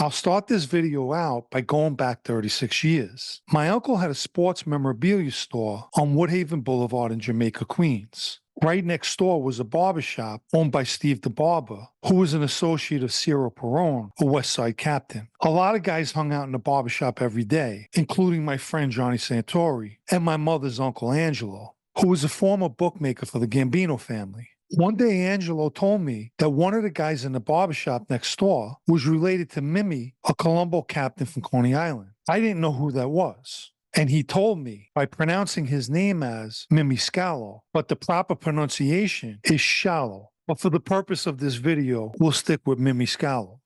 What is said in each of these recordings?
I'll start this video out by going back 36 years. My uncle had a sports memorabilia store on Woodhaven Boulevard in Jamaica, Queens. Right next door was a barbershop owned by Steve the Barber, who was an associate of Scialo, a West Side captain. A lot of guys hung out in the barbershop every day, including my friend Johnny Santori and my mother's uncle Angelo, who was a former bookmaker for the Gambino family. One day, Angelo told me that one of the guys in the barbershop next door was related to Mimi, a Colombo captain from Coney Island. I didn't know who that was. And he told me by pronouncing his name as Mimi Scialo, but the proper pronunciation is Scialo. But for the purpose of this video, we'll stick with Mimi Scialo.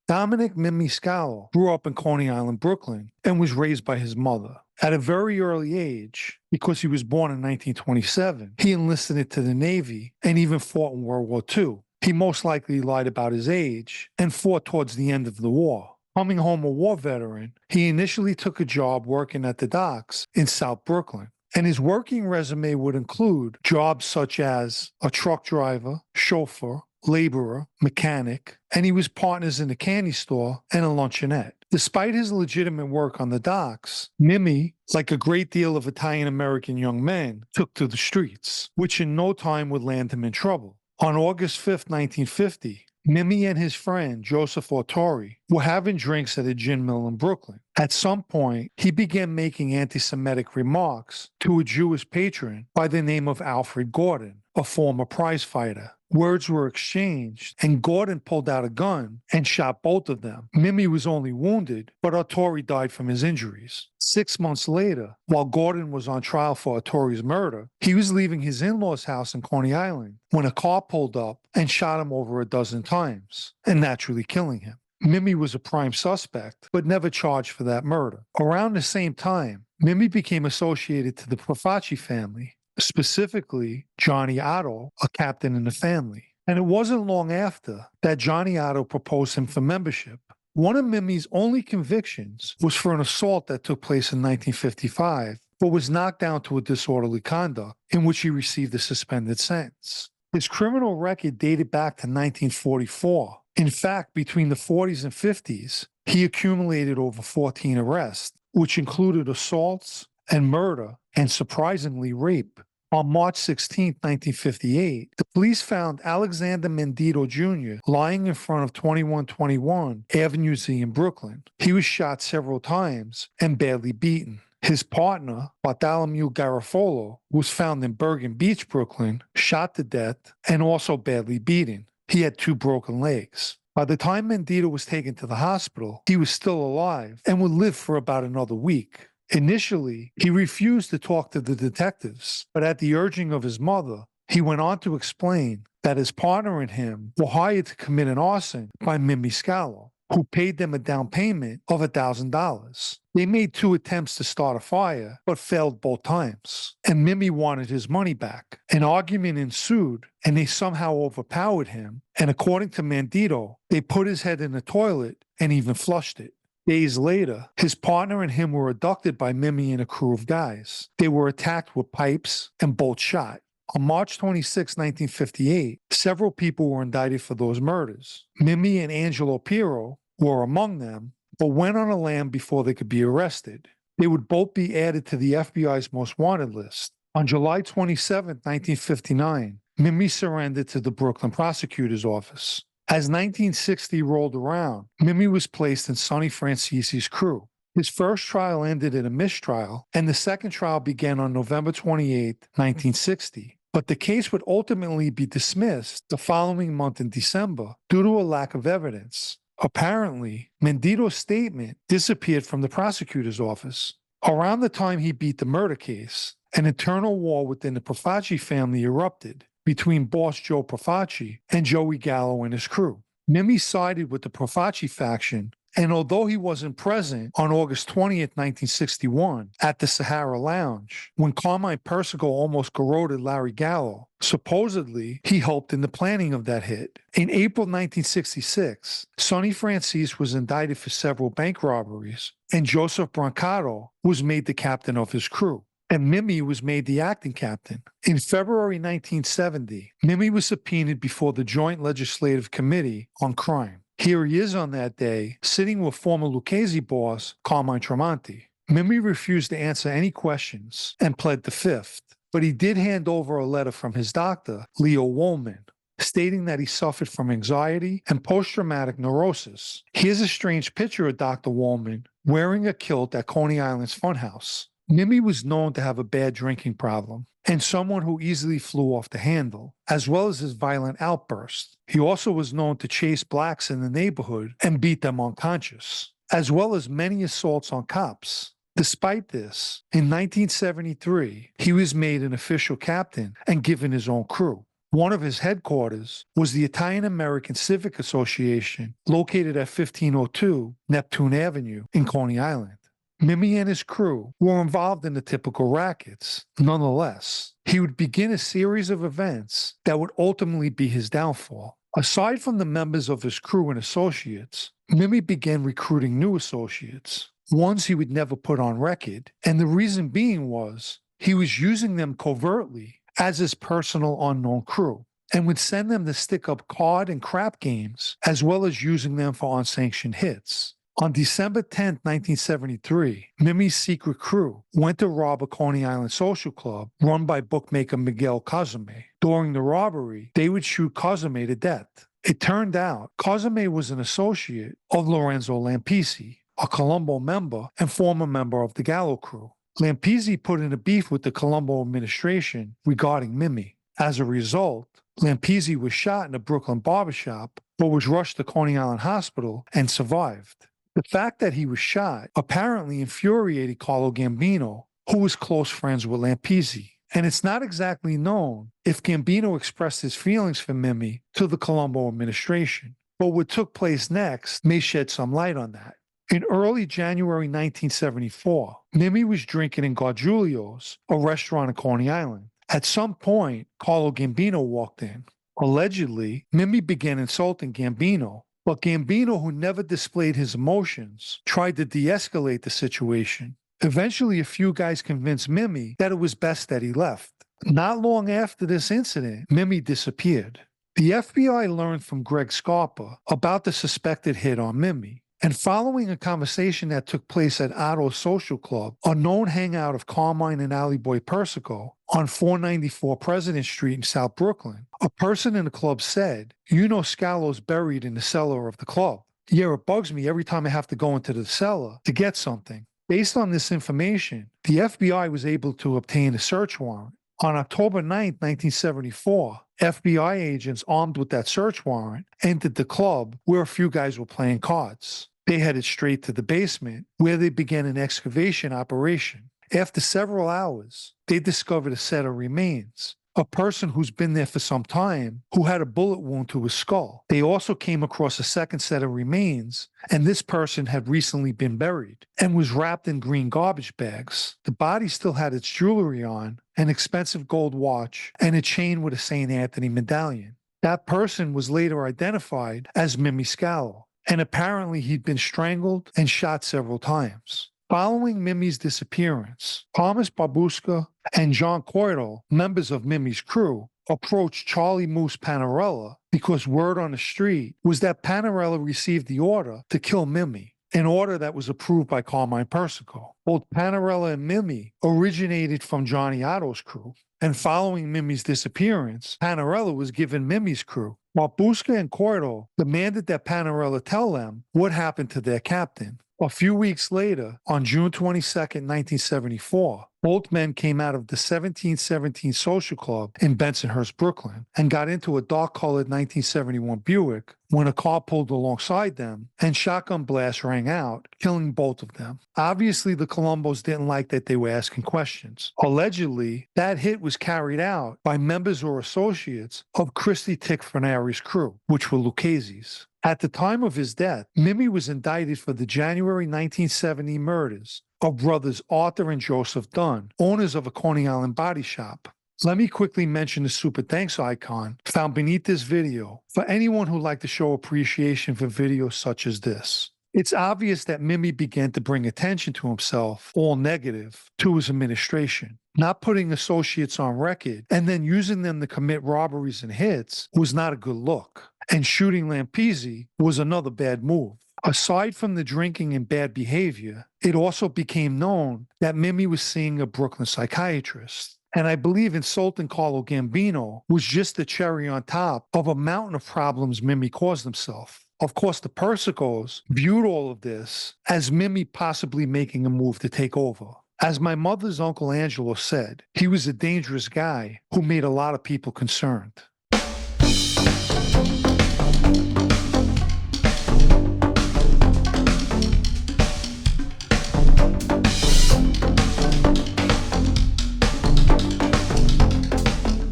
Dominick Mimi Scialo grew up in Coney Island, Brooklyn, and was raised by his mother. At a very early age, because he was born in 1927, he enlisted into the Navy and even fought in World War II. He most likely lied about his age and fought towards the end of the war. Coming home a war veteran, he initially took a job working at the docks in South Brooklyn. And his working resume would include jobs such as a truck driver, chauffeur, laborer, mechanic, and he was partners in a candy store and a luncheonette. Despite his legitimate work on the docks, Mimi, like a great deal of Italian-American young men, took to the streets, which in no time would land him in trouble. On August 5, 1950, Mimi and his friend, Joseph Autori, were having drinks at a gin mill in Brooklyn. At some point, he began making anti-Semitic remarks to a Jewish patron by the name of Alfred Gordon, a former prize fighter. Words were exchanged, and Gordon pulled out a gun and shot both of them. Mimi was only wounded, but Autori died from his injuries. 6 months later, while Gordon was on trial for Autori's murder, he was leaving his in-laws' house in Coney Island when a car pulled up and shot him over a dozen times, and naturally killing him. Mimi was a prime suspect, but never charged for that murder. Around the same time, Mimi became associated to the Profaci family, specifically Johnny Otto, a captain in the family. And it wasn't long after that Johnny Otto proposed him for membership. One of Mimi's only convictions was for an assault that took place in 1955, but was knocked down to a disorderly conduct in which he received a suspended sentence. His criminal record dated back to 1944. In fact, between the 40s and 50s, he accumulated over 14 arrests, which included assaults and murder, and surprisingly, rape. On March 16, 1958, the police found Alexander Mendito Jr. lying in front of 2121 Avenue Z in Brooklyn. He was shot several times and badly beaten. His partner, Bartholomew Garofalo, was found in Bergen Beach, Brooklyn, shot to death and also badly beaten. He had 2 broken legs. By the time Mendito was taken to the hospital, he was still alive and would live for about another week. Initially, he refused to talk to the detectives, but at the urging of his mother, he went on to explain that his partner and him were hired to commit an arson by Mimi Scialo, who paid them a down payment of $1,000. They made 2 attempts to start a fire, but failed both times, and Mimi wanted his money back. An argument ensued, and they somehow overpowered him, and according to Mendito, they put his head in the toilet and even flushed it. Days later, his partner and him were abducted by Mimi and a crew of guys. They were attacked with pipes and both shot. On March 26, 1958, several people were indicted for those murders. Mimi and Angelo Pirro were among them, but went on a lam before they could be arrested. They would both be added to the FBI's most wanted list. On July 27, 1959, Mimi surrendered to the Brooklyn prosecutor's office. As 1960 rolled around, Mimi was placed in Sonny Francisi's crew. His first trial ended in a mistrial, and the second trial began on November 28, 1960. But the case would ultimately be dismissed the following month in December due to a lack of evidence. Apparently, Mendito's statement disappeared from the prosecutor's office. Around the time he beat the murder case, an internal war within the Profaci family erupted between boss Joe Profaci and Joey Gallo and his crew. Mimi sided with the Profaci faction, and although he wasn't present on August 20th, 1961, at the Sahara Lounge, when Carmine Persico almost garroted Larry Gallo, supposedly he helped in the planning of that hit. In April 1966, Sonny Francis was indicted for several bank robberies, and Joseph Brancato was made the captain of his crew. And Mimi was made the acting captain. In February 1970, Mimi was subpoenaed before the Joint Legislative Committee on Crime. Here he is on that day, sitting with former Lucchese boss Carmine Tremonti. Mimi refused to answer any questions and pled the fifth, but he did hand over a letter from his doctor, Leo Woolman, stating that he suffered from anxiety and post-traumatic neurosis. Here's a strange picture of Dr. Woolman wearing a kilt at Coney Island's funhouse. Mimi was known to have a bad drinking problem and someone who easily flew off the handle, as well as his violent outbursts. He also was known to chase blacks in the neighborhood and beat them unconscious, as well as many assaults on cops. Despite this, in 1973, he was made an official captain and given his own crew. One of his headquarters was the Italian American Civic Association, located at 1502 Neptune Avenue in Coney Island. Mimi and his crew were involved in the typical rackets. Nonetheless, he would begin a series of events that would ultimately be his downfall. Aside from the members of his crew and associates, Mimi began recruiting new associates, ones he would never put on record, and the reason being was he was using them covertly as his personal unknown crew, and would send them to stick up card and crap games, as well as using them for unsanctioned hits. On December 10, 1973, Mimi's secret crew went to rob a Coney Island social club run by bookmaker Miguel Cosime. During the robbery, they would shoot Cosime to death. It turned out Cosime was an associate of Lorenzo Lampisi, a Colombo member and former member of the Gallo crew. Lampisi put in a beef with the Colombo administration regarding Mimi. As a result, Lampisi was shot in a Brooklyn barbershop, but was rushed to Coney Island Hospital and survived. The fact that he was shot apparently infuriated Carlo Gambino, who was close friends with Lampisi. And it's not exactly known if Gambino expressed his feelings for Mimi to the Colombo administration, but what took place next may shed some light on that. In early January 1974, Mimi was drinking in Gargiulio's, a restaurant in Coney Island. At some point, Carlo Gambino walked in. Allegedly, Mimi began insulting Gambino, but Gambino, who never displayed his emotions, tried to de-escalate the situation. Eventually, a few guys convinced Mimi that it was best that he left. Not long after this incident, Mimi disappeared. The FBI learned from Greg Scarpa about the suspected hit on Mimi. And following a conversation that took place at Otto's Social Club, a known hangout of Carmine and Alley Boy Persico on 494 President Street in South Brooklyn, a person in the club said, "You know Scialo's buried in the cellar of the club." "Yeah, it bugs me every time I have to go into the cellar to get something." Based on this information, the FBI was able to obtain a search warrant. On October 9, 1974, FBI agents armed with that search warrant entered the club where a few guys were playing cards. They headed straight to the basement where they began an excavation operation. After several hours, they discovered a set of remains. A person who's been there for some time who had a bullet wound to his skull. They also came across a second set of remains, and this person had recently been buried and was wrapped in green garbage bags. The body still had its jewelry on, an expensive gold watch, and a chain with a St. Anthony medallion. That person was later identified as Mimi Scialo, and apparently he'd been strangled and shot several times. Following Mimi's disappearance, Thomas Babushka and John Coydle, members of Mimi's crew, approached Charlie Moose Panarella because word on the street was that Panarella received the order to kill Mimi, an order that was approved by Carmine Persico. Both Panarella and Mimi originated from Johnny Otto's crew, and following Mimi's disappearance, Panarella was given Mimi's crew. Babushka and Coydle demanded that Panarella tell them what happened to their captain. A few weeks later, on June 22, 1974, both men came out of the 1717 Social Club in Bensonhurst, Brooklyn, and got into a dark-colored 1971 Buick when a car pulled alongside them and shotgun blasts rang out, killing both of them. Obviously, the Colombos didn't like that they were asking questions. Allegedly, that hit was carried out by members or associates of Christy Ticfanari's crew, which were Lucchese's. At the time of his death, Mimi was indicted for the January 1970 murders of brothers Arthur and Joseph Dunn, owners of a Coney Island body shop. Let me quickly mention the super thanks icon found beneath this video for anyone who'd like to show appreciation for videos such as this. It's obvious that Mimi began to bring attention to himself, all negative, to his administration. Not putting associates on record and then using them to commit robberies and hits was not a good look. And shooting Lampisi was another bad move. Aside from the drinking and bad behavior, it also became known that Mimi was seeing a Brooklyn psychiatrist. And I believe insulting Carlo Gambino was just the cherry on top of a mountain of problems Mimi caused himself. Of course, the Persicos viewed all of this as Mimi possibly making a move to take over. As my mother's Uncle Angelo said, he was a dangerous guy who made a lot of people concerned.